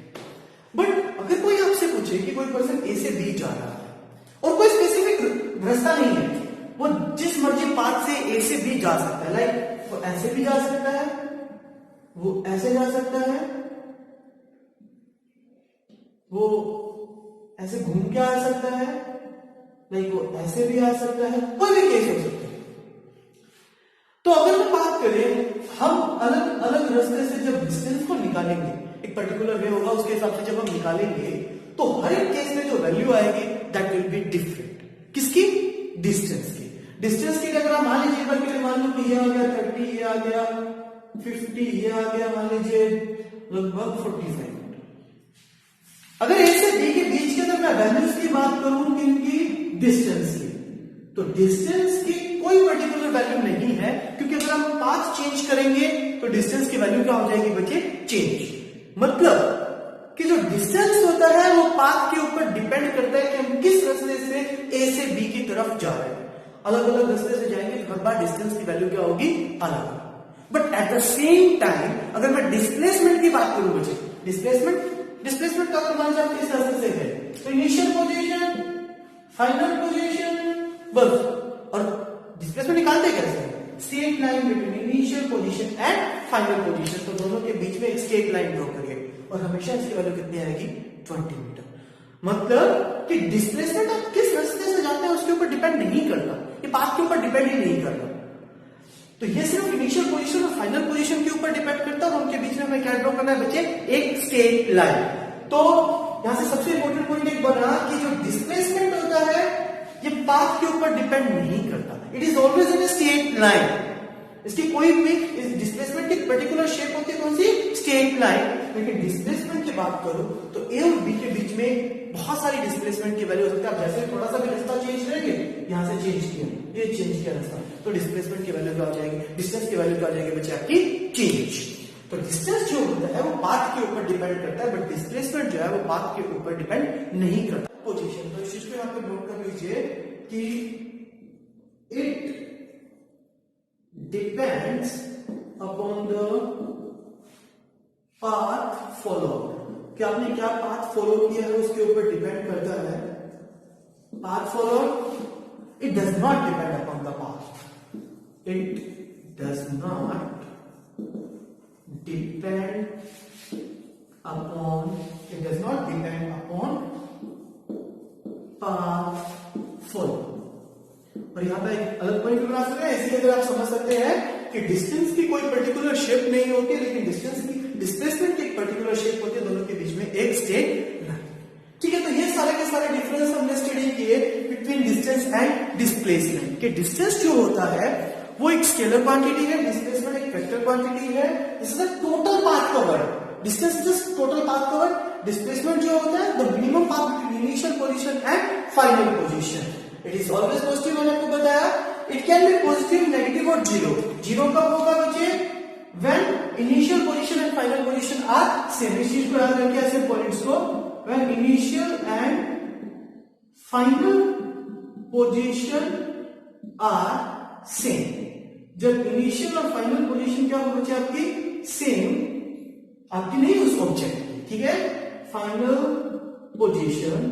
बट अगर कोई आपसे पूछे कि कोई पर्सन ए से बी जा रहा है और कोई स्पेसिफिक रास्ता नहीं है, वो जिस मर्जी पाथ से ए से बी जा सकता है, लाइक वो ऐसे भी जा सकता है, वो ऐसे जा सकता है, वो ऐसे घूम के आ सकता है, लाइक वो ऐसे भी आ सकता है, कोई भी केस हो सकता है। तो अगर हम बात करें, हम अलग अलग रास्ते से जब डिस्टेंस को निकालेंगे, एक पर्टिकुलर वे होगा, उसके हिसाब से जब हम निकालेंगे तो हर एक केस में जो वैल्यू आएगी दैट विल बी डिफरेंट। किसकी? डिस्टेंस की। डिस्टेंस की अगर आप मान लीजिए एक बार के लिए मान लो कि ये आ गया 30, ये आ गया 50, ये आ गया मान लीजिए लगभग 45। अगर ए से बी के बीच के अंदर मैं वैल्यूज की बात करूं किनकी? डिस्टेंस की, तो डिस्टेंस की कोई पर्टिकुलर वैल्यू नहीं है, क्योंकि अगर हम पाथ चेंज करेंगे तो डिस्टेंस की वैल्यू क्या हो जाएगी बच्चे? चेंज। मतलब कि जो डिस्टेंस होता है वो पाथ के ऊपर डिपेंड करता है कि हम किस रास्ते से ए से बी की तरफ जा रहे हैं। अलग अलग रास्ते से जाएंगे तो हर बार डिस्टेंस की वैल्यू क्या होगी? अलग। But at the same time अगर मैं डिस्प्लेसमेंट की बात करूं बच्चे, डिस्प्लेसमेंट का मान लीजिए आप किस रास्ते से गए, तो इनिशियल पोजीशन, फाइनल पोजीशन, बस। और डिस्प्लेसमेंट निकालते कैसे? Straight line between initial position and final position, तो दोनों के बीच में एक स्ट्रेट लाइन ड्रॉ करिए और हमेशा इसकी वैल्यू कितनी आएगी? 20 मीटर। मतलब कि डिस्प्लेसमेंट आप किस रास्ते से जाते हैं उसके ऊपर डिपेंड नहीं करता, ये पाथ के ऊपर डिपेंड ही नहीं करता। तो ये सिर्फ इनिशियल पोजीशन और फाइनल पोजीशन के ऊपर डिपेंड करता है, और उनके बीच में हमें क्या ड्रॉ करना है बच्चे? एक स्ट्रेट लाइन। तो यहां से सबसे इंपॉर्टेंट पॉइंट एक बना कि जो डिस्प्लेसमेंट होता है ये पाथ के ऊपर डिपेंड नहीं करता, it is always in a straight line. इसकी कोई भी डिस्प्लेसमेंट की पर्टिकुलर शेप होती है, कौन सी? Straight line. लेकिन डिस्प्लेसमेंट की बात करूं तो ए और बी के बीच में बहुत सारी डिस्प्लेसमेंट की वैल्यू हो सकती है। आप जैसे थोड़ा सा भी रास्ता चेंज करेंगे, यहां से चेंज किया, ये चेंज किया रास्ता, तो डिस्प्लेसमेंट की वैल्यू क्या हो जाएगी? डिस्टेंस की वैल्यू क्या हो जाएगी बच्चे? आपकी चेंज। तो डिस्टेंस जो होता है वो पाथ के ऊपर डिपेंड करता है, बट डिस्प्लेसमेंट जो है वो पाथ के ऊपर डिपेंड नहीं करता। पोजीशन, तो इस चीज को यहां पे नोट कर लीजिए कि it depends upon the path follow, कि आपने क्या पाथ फॉलो किया है उसके ऊपर डिपेंड करता है। Path follow, it does not depend upon the path, it does not depend upon, it does not depend upon path follow। और यहां पर एक अलग पॉइंट बना सकते हैं, इसी अगर आप समझ सकते हैं कि डिस्टेंस की कोई पर्टिकुलर शेप नहीं होती, लेकिन डिस्टेंस की डिस्प्लेसमेंट की एक पर्टिकुलर शेप होती है, दोनों के बीच में एक स्ट्रेट लाइन। ठीक है, तो ये सारे के सारे डिफरेंस हमने स्टडी किए बिटवीन डिस्टेंस एंड डिस्प्लेसमेंट। कि डिस्टेंस जो होता है वो एक स्केलर क्वांटिटी है, डिस्प्लेसमेंट एक वेक्टर क्वांटिटी है। This is the total path covered. Distance is just total path covered. Displacement जो होता है the minimum path between initial position and final position. It is always positive, मैंने आपको बताया। It can be positive, negative और zero. Zero कब होगा बच्चे? When initial position and final position are same. इस चीज को याद रखिए ऐसे पॉइंट्स को, when initial and final position are same. जब इनिशियल और फाइनल पोजीशन क्या हो बच्चे? आपकी सेम, आपकी नहीं उस ऑब्जेक्ट की, ठीक है? फाइनल पोजीशन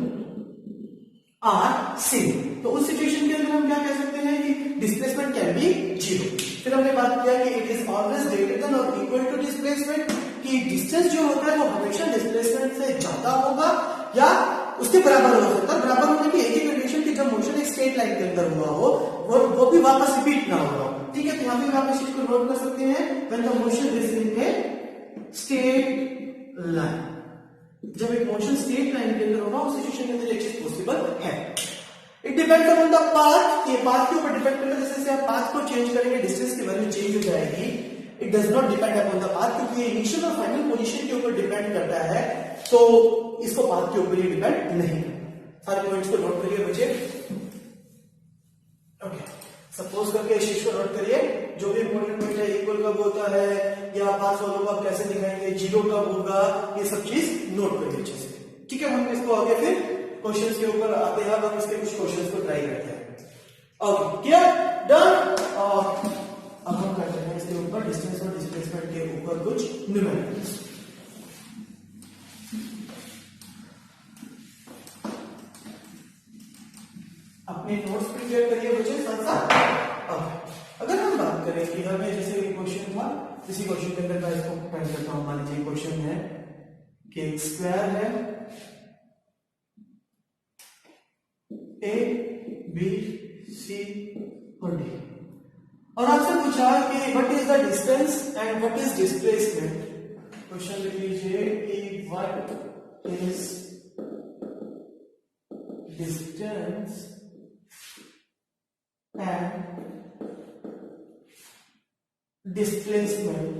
आर सेम, तो उस सिचुएशन के अंदर हम क्या कह सकते हैं कि डिस्प्लेसमेंट कैन बी जीरो। फिर हमने बात किया कि it is always greater than और इक्वल टू डिस्प्लेसमेंट, कि डिस्टेंस जो होता है वो हमेशा डिस्प्लेसमेंट से ज्यादा होगा या उसके बराबर हो सकता है। बराबर होने की एक ही कंडीशन कि जब मोशन एक स्ट्रेट लाइन के अंदर हुआ हो वो भी वापस रिपीट ना हो। ठीक है, तो यहां पे आप इस चीज को नोट कर सकते हैं, when the motion is in a straight line. जब एक मोशन स्ट्रेट लाइन के अंदर होगा उस सिचुएशन के अंदर एक चीज पॉसिबल है। डिपेंड्स अपॉन द पाथ, ये पाथ के ऊपर डिपेंड करता है, जैसे आप पाथ को चेंज करेंगे डिस्टेंस की वैल्यू चेंज हो जाएगी। It does not depend upon the path, क्योंकि ये इनिशियल और फाइनल पोजीशन के ऊपर डिपेंड करता है, तो इसको पाथ के ऊपर ही डिपेंड नहीं करता। सारे पॉइंट्स को नोट करिए बच्चे। ओके, सपोज करके इस चीज को नोट करिए, जो भी इंपॉर्टेंट पॉइंट है, इक्वल कब होता है या पाथ फॉलो कब कैसे दिखाएंगे, जीरो कब होगा, ये सब चीज नोट करिए अच्छे से, ठीक है। हम इसको आगे फिर क्वेश्चंस के ऊपर आते हैं, हम इसके कुछ क्वेश्चंस को ट्राई करते हैं। Okay, clear, done. और अब हम करते हैं इसके ऊपर डिस्टेंस और डिस्प्लेसमेंट के ऊपर कुछ न्यूमेरिकल्स। अपने नोट्स प्रिपेयर करिए बच्चे साथ साथ। अगर हम बात करें कि हमें जैसे क्वेश्चन था, इसी क्वेश्चन के अंदर मैं इसको पेन करता हूं। मान लीजिए क्वेश्चन है कि एक स्क्वायर है ए बी सी और डी, और आपसे पूछा कि what is the distance and what is displacement. Question लिख लीजिए कि what is distance and displacement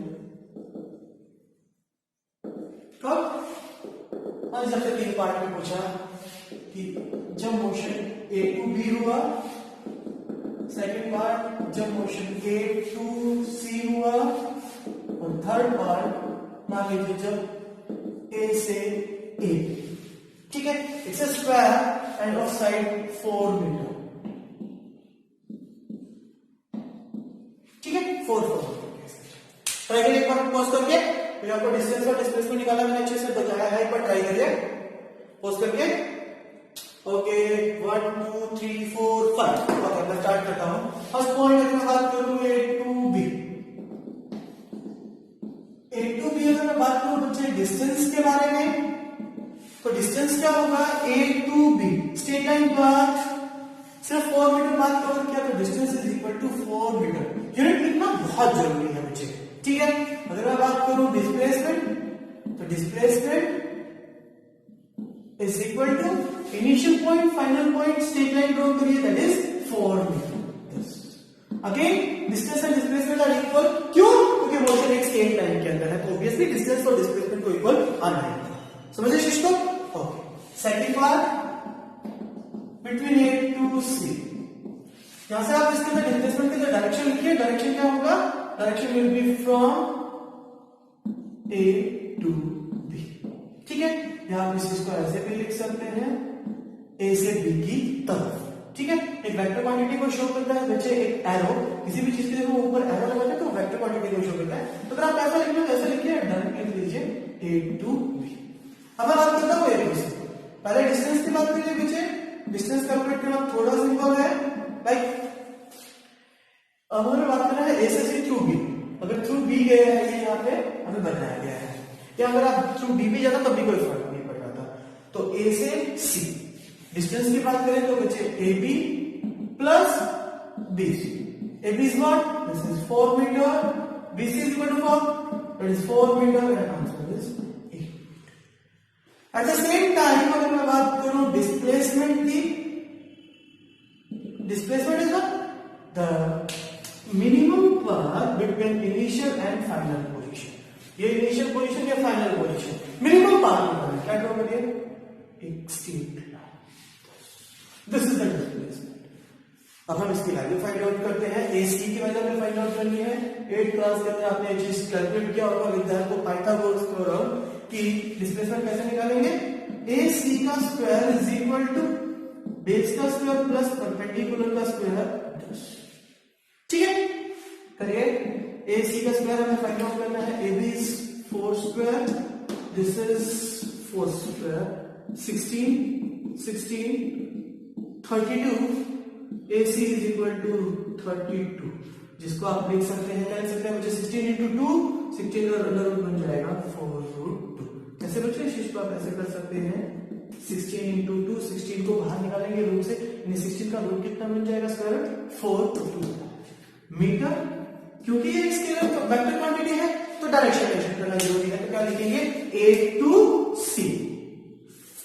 कब, और जब तक 3 पार्ट में पूछा कि जब मोशन ए टू बी हुआ, सेकेंड पार्ट जब मोशन ए टू सी हुआ, और थर्ड पार्ट मान लीजिए जब ए से ए, ठीक है। It's a square and of side 4 metre, ठीक है, 4 ट्राई करिए एक बार पॉज करके, फिर आपको डिस्टेंस और डिस्प्लेसमेंट निकाला मैंने अच्छे से बताया है, एक बार ट्राई करिए पॉज करके। ओके, 1 2 3 4 5। ओके, मैं स्टार्ट करता हूं। फर्स्ट पॉइंट अगर मैं बात करूं ए टू बी, अगर मैं बात करूं बच्चे डिस्टेंस के बारे में, तो डिस्टेंस क्या होगा, A to B straight line path, सिर्फ 4 मीटर बात कवर किया, तो distance is equal to 4 metre. Unit लिखना बहुत जरूरी है बच्चे, ठीक है। अगर मैं बात करूं डिस्प्लेसमेंट, तो displacement is equal to initial point final point, straight line draw करिए, that is 4 metre. Again distance and displacement are equal, क्यों, क्योंकि मोशन एक स्ट्रेट लाइन के अंदर है, तो ऑब्वियसली डिस्टेंस और डिस्प्लेसमेंट को इक्वल आना है। समझे शिष्टो? Okay, second part between A to C, यहां से आप इसके अंदर डिस्प्लेसमेंट के डायरेक्शन लिखिए। डायरेक्शन क्या होगा, direction will be from A to B, ठीक है। यहां आप इस चीज को ऐसे भी लिख सकते हैं, ए से बी की तरफ, ठीक है। एक वेक्टर क्वांटिटी को शो करता है बच्चे, एक एरो, किसी भी चीज के लिए ऊपर एरो लगाते हैं तो वेक्टर क्वांटिटी को शो करता है। तो अगर आप ऐसा लिख लो, ऐसे लिखिए, डायरेक्ट लिख लीजिए ए टू बी। अब मैं बात करता हूं ए टू सी। पहले डिस्टेंस की बात करिए बच्चे, डिस्टेंस कैलकुलेट करना थोड़ा सिंपल है, लाइक अब हमें बात करना है ए से सी थ्रू बी। अगर थ्रू बी गए हैं ये यहाँ पे हमें बनाया गया है, या अगर आप थ्रू डी भी जाता तब भी कोई फर्क नहीं पड़ रहा था। तो ए से सी डिस्टेंस की बात करें तो बच्चे A B plus B C. A B is what, this is 4 metre, B C is equal to 4, that is 4 metre, and answer is A. At the same time अगर मैं बात करूं डिस्प्लेसमेंट की, displacement is the minimum path between initial and final position. ये initial position या final position, minimum path निकालना, क्या draw करिए, एक straight line, this is the displacement. अब हम इसकी वैल्यू फाइंड आउट करते हैं, ए सी की वैल्यू हमें फाइंड आउट करनी है। 8th क्लास के अंदर आपने ये चीज कैलकुलेट किया होगा विद्यार्थी को पाइथागोरस थ्योरम कि डिस्प्लेसमेंट कैसे निकालेंगे, ए सी का square is equal to base का स्क्वायर प्लस परपेंडिकुलर का स्क्वायर, ठीक है। करिए, ए सी का स्क्वायर हमें फाइंड आउट करना है, A B is 4 square, this is 4 square, 16 16 32, A C is equal to 32, जिसको आप लिख सकते हैं, क्या लिख सकते हैं मुझे, 16 इंटू 2, 16 का अंडर रूट बन जाएगा 4√2। ऐसे बच्चे इस चीज को आप ऐसे कर सकते हैं, 16 इंटू 2, 16 को बाहर निकालेंगे रूट से, 16 का रूट कितना बन जाएगा, स्क्वायर रूट 4 मीटर। क्योंकि ये स्केलर वेक्टर क्वांटिटी है तो डायरेक्शन मेंशन करना जरूरी है, तो क्या लिखेंगे, A to C,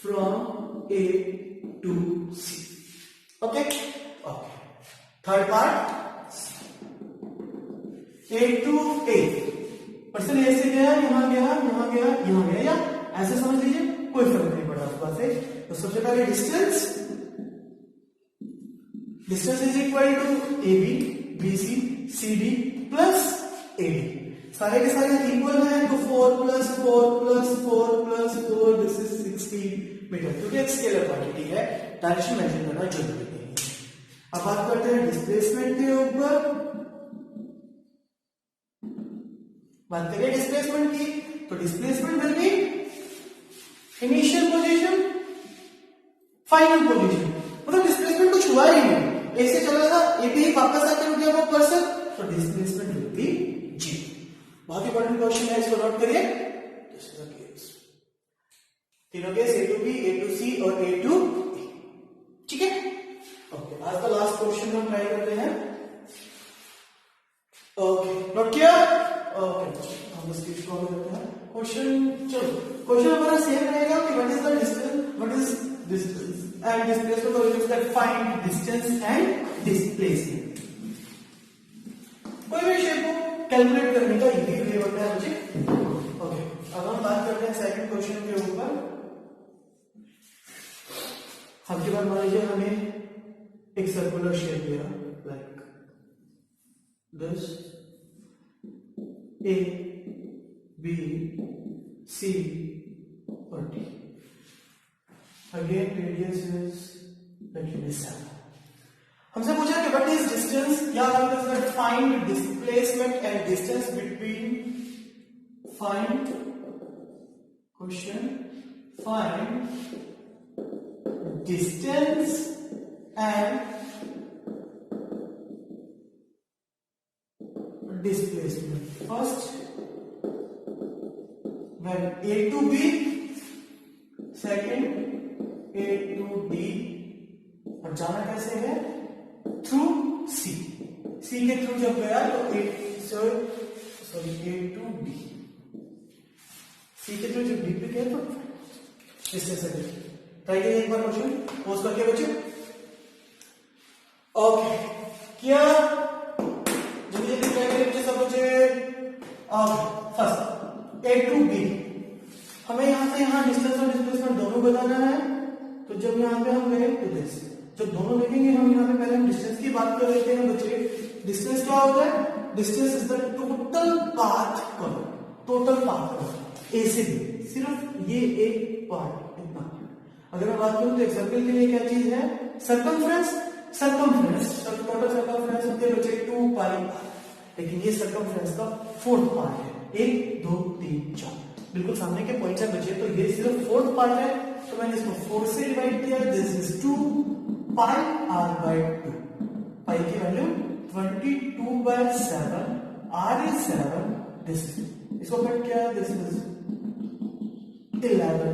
from A to C. Okay okay. Third part A to A, person A से गया, यहां गया, यहां गया, यहां गया, या ऐसे समझ लीजिए, कोई फर्क नहीं पड़ा उसका से। तो सबसे पहले distance is equal to A B, B C, C D plus A D. सारे के सारे इक्वल है, तो 4 plus 4 plus 4 plus 4, this is 16 metre, क्योंकि एक स्केलर क्वांटिटी है, डायरेक्शन मेजर करना जरूरी नहीं है। अब बात करते हैं डिस्प्लेसमेंट के ऊपर। बात करें डिस्प्लेसमेंट की, तो displacement will be initial position, final position. मतलब डिस्प्लेसमेंट कुछ हुआ ही नहीं, ऐसे चला था, ए पे ही वापस आकर रुक गया वो पर्सन, तो डिस्प्लेसमेंट विल बी जी। बहुत इंपॉर्टेंट क्वेश्चन है, इसको नोट करिए। दिस इज द केस, तीनों case A to B, A to C और ए टू ए, ठीक है। ओके, आज का लास्ट क्वेश्चन हम ट्राई करते हैं। ओके, नोट किया? ओके, हम इस चीज को करते हैं। क्वेश्चन, चलो क्वेश्चन हमारा सेम रहेगा कि what is the distance, what is distance and displacement, और is that find distance and displacement. कोई भी शेप को कैलकुलेट करने का इजी वे होता है मुझे। ओके, अब हम बात करते हैं सेकंड क्वेश्चन के ऊपर। आपके पास मान लीजिए हमें एक सर्कुलर शेप दिया, like this, A, B, C और D. Again radius is let me say. हमसे पूछा कि what is distance, या find displacement and distance between, find question, find distance and displacement. First, when A to B, second A to D, और जाना कैसे है? Through C. C के through जब गया तो A to D. C के थ्रू जब D पे गया तो इससे से ट्राई करिए एक बार क्वेश्चन पोस्ट करके बच्चे। ओके, क्या फर्स्ट ए टू बी, हमें यहां से यहां डिस्टेंस और डिस्प्लेसमेंट दोनों बताना है। तो जब यहां पे हम गए तो दिस, जब दोनों देखेंगे हम यहां पे पहले हम डिस्टेंस की बात कर लेते हैं बच्चे। डिस्टेंस क्या होता है? Distance is the total path cover, total path cover A से बी, सिर्फ ये एक पार्ट इतना। अगर मैं बात करूं तो एक सर्कल के लिए क्या चीज है? सर्कमफ्रेंस। सर्कमफ्रेंस, टोटल सर्कमफ्रेंस होते हैं बच्चे 2 पाई, लेकिन ये सर्कमफ्रेंस का 4th पार्ट है। 1 2 3 4 बिल्कुल सामने के पॉइंट है बच्चे, तो ये सिर्फ 4th पार्ट है, तो मैंने इसको 4 से डिवाइड किया। This is 2 pi r by 2, पाई की वैल्यू 22/7, r is 7, दिस इसको कट किया, दिस इज 11।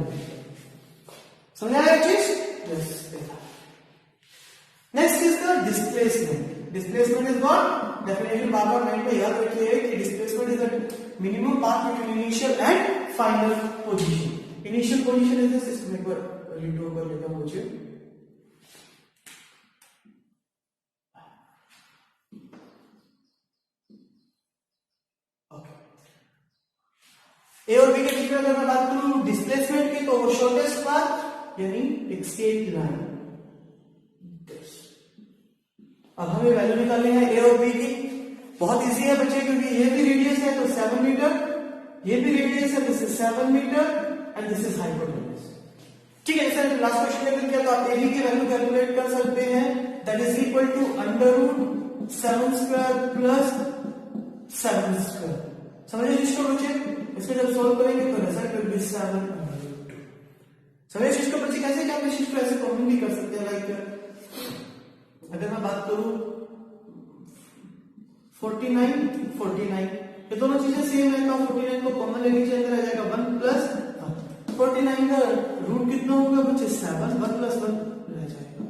समझ आया चीज? Yes. Next is the displacement. Displacement is what? Definition bar bar mind में याद रखिए कि displacement is the minimum path between initial and final position. Initial position is this, इसको एक बार रीड ओवर कर लेता हूं मुझे। ओके, ए और बी के बीच में अगर मैं बात करूं डिस्प्लेसमेंट की, तो शॉर्टेस्ट पाथ यानी एक स्ट्रेट लाइन। अब हमें वैल्यू निकालनी है ए और बी की। बहुत इजी है बच्चे, क्योंकि ये भी रेडियस है तो 7 मीटर, ये भी रेडियस है, this is 7 metre and this is hypotenuse. ठीक है, सर लास्ट क्वेश्चन में क्या, तो आप एबी की वैल्यू कैलकुलेट कर सकते हैं, that is equal to √7² plus 7²। समझिए इसको बच्चे, इसको जब सॉल्व करेंगे तो रिजल्ट विल बी 7/2। समझिए इसको बच्चे, कैसे क्या हम इसको ऐसे कॉमन भी कर सकते हैं। लाइक अगर मैं बात करूं 49, ये दोनों चीजें सेम है, तो 49 को कॉमन ले लीजिए, अंदर आ जाएगा 1 प्लस 49 का रूट कितना होगा बच्चे? 7, 1 प्लस 1 रह जाएगा।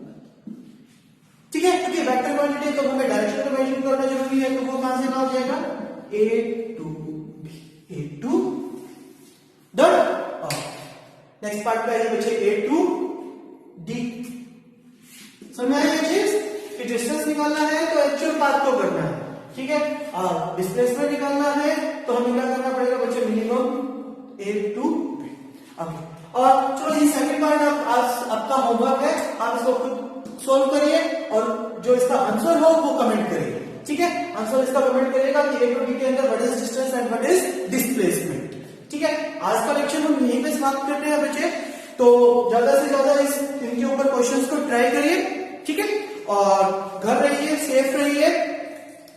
ठीक है, क्योंकि वेक्टर क्वांटिटी तो हमें डायरेक्शन को मेंशन करना जरूरी है, तो वो कहां से कहां हो जाएगा? A to B, A to done. Next part पे आइए बच्चे A to D। समझ में आई ये चीज कि डिस्टेंस निकालना है तो एक्चुअल पाथ को करना है, ठीक है। और डिस्प्लेसमेंट निकालना है तो हमें क्या करना पड़ेगा बच्चे, मिनिमम ए टू बी। और चलो ये सेकंड पार्ट आज आपका होमवर्क है, आप इसको खुद सोल्व करिए और जो इसका आंसर हो वो कमेंट करिए, ठीक है। आंसर इसका कमेंट करिएगा कि ए टू बी के अंदर what is distance and what is displacement, ठीक है। आज का लेक्चर हम यहीं पे समाप्त करते हैं बच्चे, तो ज्यादा से ज्यादा इनके ऊपर क्वेश्चंस को ट्राई करिए, ठीक है। और घर रहिए, सेफ रहिए,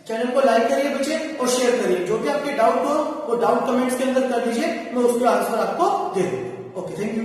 चैनल को लाइक करिए बच्चे और शेयर करिए। जो भी आपके डाउट हो वो डाउट कमेंट्स के अंदर कर दीजिए, मैं उसका आंसर आपको दे दूंगा। Okay, thank you.